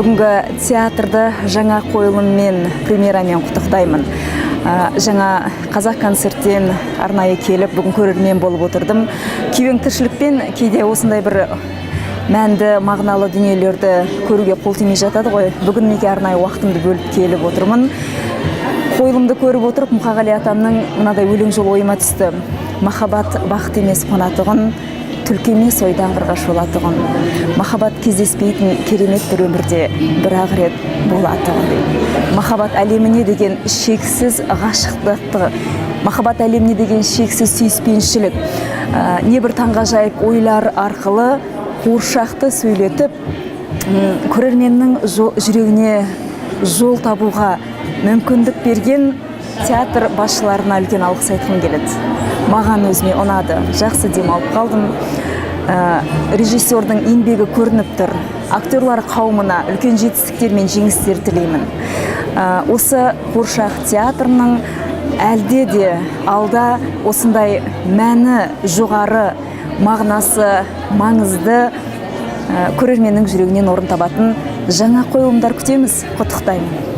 Бүгінгі театрды жаңа қойылыммен, премьерамен құттықтаймын. Жаңа қазақ концерттен арнайы келіп, бүгін көрермен болып отырдым. Күйбең тіршілікпен кейде осындай бір мәнді, мағыналы дүниелерді көруге қол тимей жатады ғой. Бүгін неге арнайы уақытымды бөліп келіп отырмын. Қойылымды көріп отырып, Мұқағали атамның мынадай өлең жолы ойыма түсті. Махаббат бақыт емес қонатығын, түлкі емес ойдан қырға шолатығын. Махаббат кездеспейтін керемет бір өмірде бір-ақ рет болатығын. Махаббат әлеміне деген шексіз ғашықтықты, махаббат әлеміне деген шексіз сүйіспеншілік, не бір таңғажайып ойлар арқылы қуыршақты сөйлетіп, көрерменнің жүрегіне жол табуға мүмкіндік берген театр басшыларына үлкен алғыс айтқым келеді. Маған өзіме ұнады, жақсы демалып қалдым. Режиссердің еңбегі көрініп тұр. Актерлар қауымына үлкен жетістіктер мен жеңістер тілеймін. Осы қуыршақ театрының әлде де алда осындай мәні жоғары, мағынасы маңызды, көрерменнің жүрегінен орын табатын жаңа қойылымдар күтеміз. Құттықтаймын.